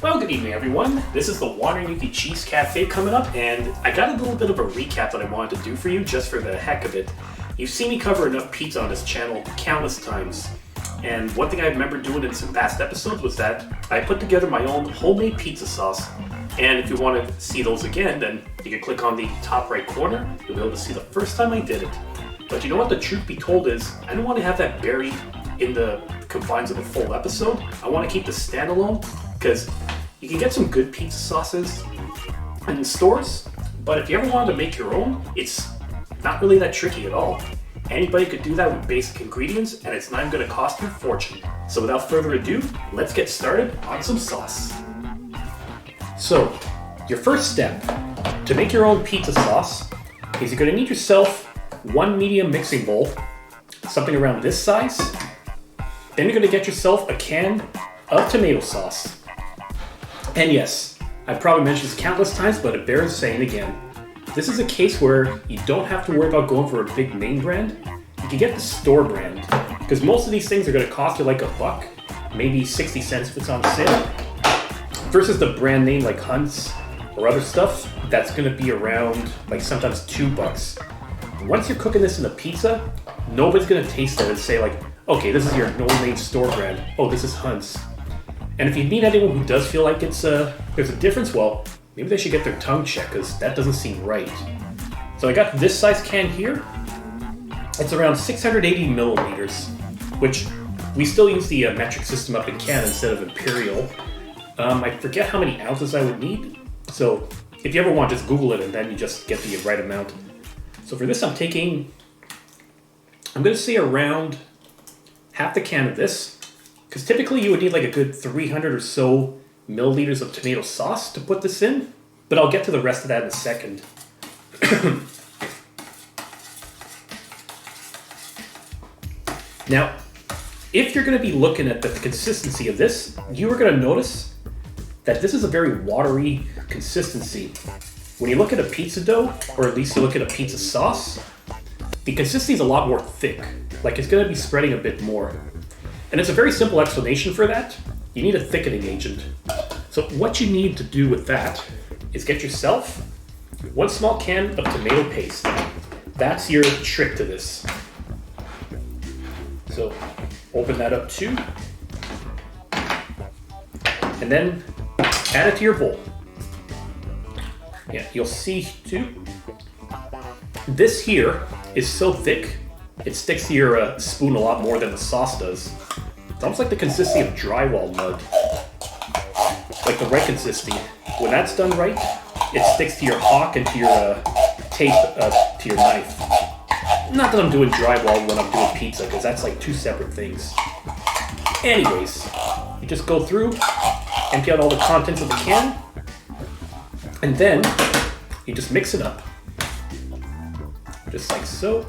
Well, good evening, everyone. This is the Wandering Yuki Cheese Cafe coming up, and I got a little bit of a recap that I wanted to do for you just for the heck of it. You've seen me cover enough pizza on this channel countless times, and one thing I remember doing in some past episodes was that I put together my own homemade pizza sauce. And if you want to see those again, then you can click on the top right corner. You'll be able to see the first time I did it. But you know what the truth be told is, I don't want to have that buried in the confines of a full episode. I want to keep this standalone, because you can get some good pizza sauces in stores, but if you ever wanted to make your own, it's not really that tricky at all. Anybody could do that with basic ingredients, and it's not even going to cost you a fortune. So without further ado, let's get started on some sauce. So, your first step to make your own pizza sauce is you're going to need yourself one medium mixing bowl, something around this size. Then you're going to get yourself a can of tomato sauce. And yes, I've probably mentioned this countless times, but it bears saying again. This is a case where you don't have to worry about going for a big name brand. You can get the store brand, because most of these things are going to cost you like $1, maybe 60 cents if it's on sale, versus the brand name like Hunt's or other stuff that's going to be around like sometimes $2. Once you're cooking this in a pizza, nobody's going to taste it and say like, okay, this is your no-name store brand. Oh, this is Hunt's. And if you meet anyone who does feel like there's a difference, well, maybe they should get their tongue checked, because that doesn't seem right. So I got this size can here. It's around 680 milliliters, which we still use the metric system up in Canada instead of imperial. I forget how many ounces I would need. So if you ever want, just Google it and then you just get the right amount. So for this, I'm going to say around half the can of this. Because typically you would need like a good 300 or so milliliters of tomato sauce to put this in, but I'll get to the rest of that in a second. Now, if you're going to be looking at the consistency of this, you are going to notice that this is a very watery consistency. When you look at a pizza dough, or at least you look at a pizza sauce, the consistency is a lot more thick. Like it's going to be spreading a bit more. And it's a very simple explanation for that. You need a thickening agent. So what you need to do with that is get yourself one small can of tomato paste. That's your trick to this. So open that up too. And then add it to your bowl. Yeah, you'll see too. This here is so thick, it sticks to your spoon a lot more than the sauce does. It's almost like the consistency of drywall mud. Like the right consistency. When that's done right, it sticks to your hawk and to your tape, to your knife. Not that I'm doing drywall when I'm doing pizza, because that's like two separate things. Anyways, you just go through, empty out all the contents of the can, and then you just mix it up. Just like so.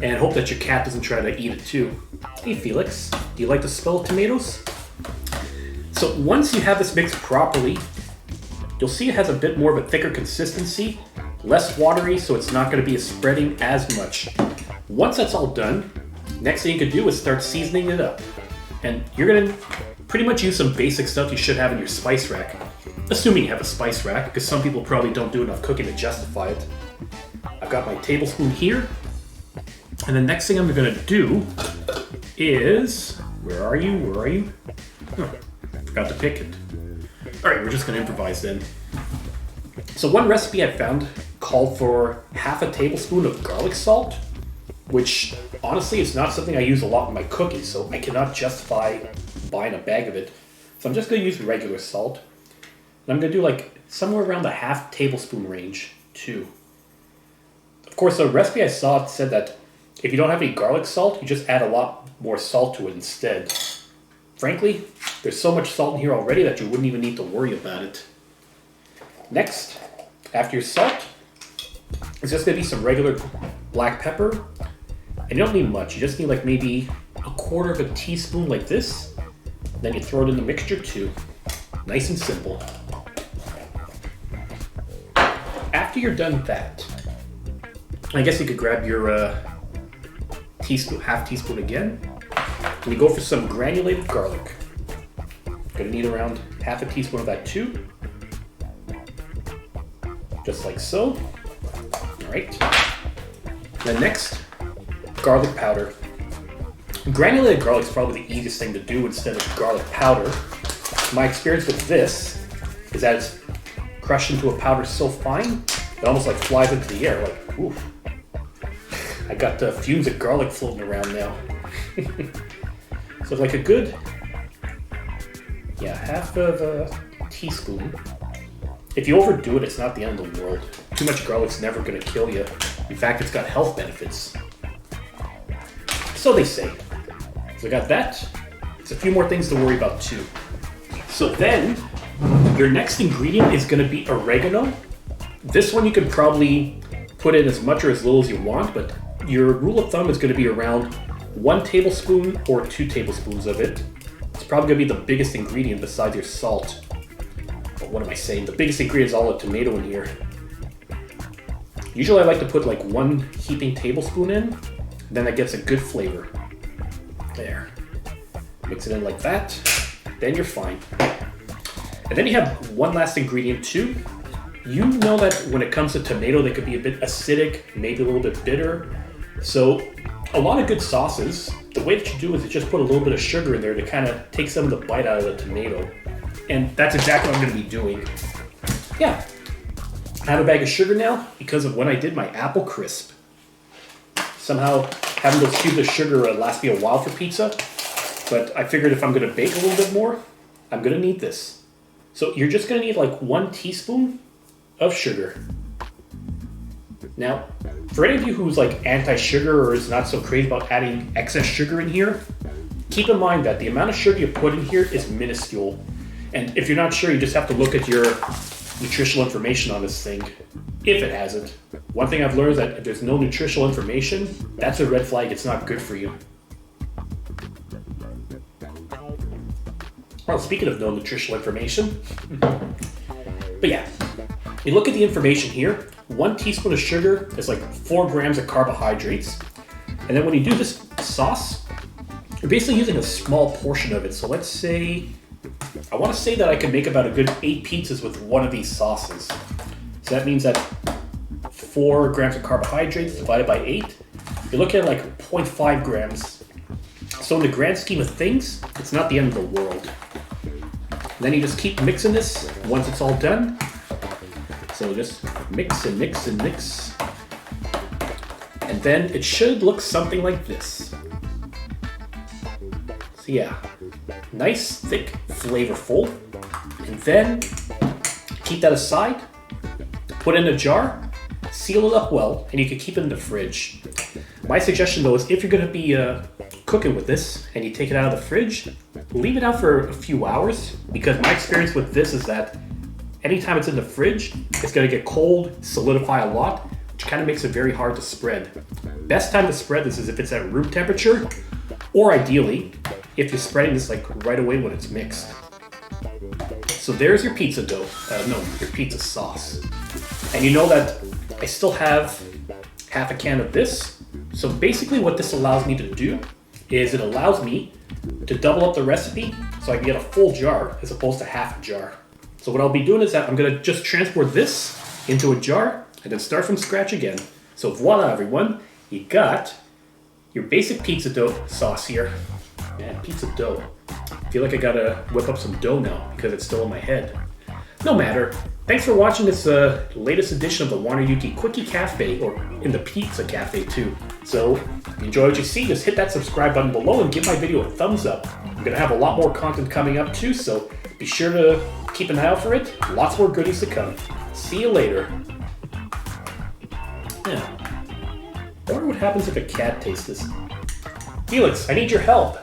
And hope that your cat doesn't try to eat it too. Hey Felix, do you like the smell of tomatoes? So once you have this mixed properly, you'll see it has a bit more of a thicker consistency, less watery, so it's not going to be spreading as much. Once that's all done, next thing you can do is start seasoning it up. And you're going to pretty much use some basic stuff you should have in your spice rack. Assuming you have a spice rack, because some people probably don't do enough cooking to justify it. I've got my tablespoon here. And the next thing I'm going to do is... Where are you? Oh, forgot to pick it. Alright, we're just going to improvise then. So one recipe I found called for half a tablespoon of garlic salt, which honestly is not something I use a lot in my cooking, so I cannot justify buying a bag of it. So I'm just going to use regular salt. And I'm going to do like somewhere around the half tablespoon range too. Of course, the recipe I saw said that if you don't have any garlic salt, you just add a lot more salt to it instead. Frankly, there's so much salt in here already that you wouldn't even need to worry about it. Next, after your salt, it's just going to be some regular black pepper. And you don't need much. You just need like maybe a quarter of a teaspoon like this. Then you throw it in the mixture too. Nice and simple. After you're done with that, I guess you could grab your half teaspoon again, and you go for some granulated garlic. Gonna need around half a teaspoon of that too. Just like so. All right. Then next, garlic powder. Granulated garlic is probably the easiest thing to do instead of garlic powder. My experience with this is that it's crushed into a powder so fine, it almost like flies into the air, like, oof. I got fumes of garlic floating around now. So like a good, half of a teaspoon. If you overdo it, it's not the end of the world. Too much garlic's never gonna kill you. In fact, it's got health benefits. So they say. So I got that. There's a few more things to worry about too. So then, your next ingredient is gonna be oregano. This one you could probably put in as much or as little as you want, but your rule of thumb is gonna be around 1 tablespoon or 2 tablespoons of it. It's probably gonna be the biggest ingredient besides your salt. But what am I saying? The biggest ingredient is all the tomato in here. Usually I like to put like 1 heaping tablespoon in, then that gets a good flavor. There. Mix it in like that, then you're fine. And then you have one last ingredient too. You know that when it comes to tomato, they could be a bit acidic, maybe a little bit bitter. So a lot of good sauces, the way that you do is you just put a little bit of sugar in there to kind of take some of the bite out of the tomato. And that's exactly what I'm going to be doing. Yeah. I have a bag of sugar now because of when I did my apple crisp. Somehow having those cubes of sugar lasts me a while for pizza, but I figured if I'm going to bake a little bit more, I'm going to need this. So you're just going to need like 1 teaspoon of sugar. Now, for any of you who's like anti-sugar or is not so crazy about adding excess sugar in here, keep in mind that the amount of sugar you put in here is minuscule. And if you're not sure, you just have to look at your nutritional information on this thing, if it has it. One thing I've learned is that if there's no nutritional information, that's a red flag, it's not good for you. Well, speaking of no nutritional information, but yeah, you look at the information here, 1 teaspoon of sugar is like 4 grams of carbohydrates. And then when you do this sauce, you're basically using a small portion of it. So let's say, I want to say that I can make about a good 8 pizzas with one of these sauces. So that means that 4 grams of carbohydrates divided by 8, you're looking at like 0.5 grams. So in the grand scheme of things, it's not the end of the world. And then you just keep mixing this once it's all done. So just mix and mix and mix. And then it should look something like this. So yeah, nice, thick, flavorful. And then keep that aside, put it in a jar, seal it up well, and you can keep it in the fridge. My suggestion though is if you're gonna be cooking with this and you take it out of the fridge, leave it out for a few hours, because my experience with this is that anytime it's in the fridge, it's gonna get cold, solidify a lot, which kind of makes it very hard to spread. Best time to spread this is if it's at room temperature, or ideally, if you're spreading this like right away when it's mixed. So there's your pizza dough, your pizza sauce. And you know that I still have half a can of this. So basically what this allows me to do is it allows me to double up the recipe so I can get a full jar as opposed to half a jar. So what I'll be doing is that I'm gonna just transport this into a jar and then start from scratch again. So voila everyone, you got your basic pizza dough sauce here. Man, pizza dough. I feel like I gotta whip up some dough now because it's still in my head. No matter. Thanks for watching this latest edition of the Wanner-Yuki Quickie Cafe, or in the Pizza Cafe too. So, if you enjoy what you see, just hit that subscribe button below and give my video a thumbs up. I'm gonna have a lot more content coming up too, so be sure to keep an eye out for it. Lots more goodies to come. See you later. Yeah. I wonder what happens if a cat tastes this. Felix, I need your help.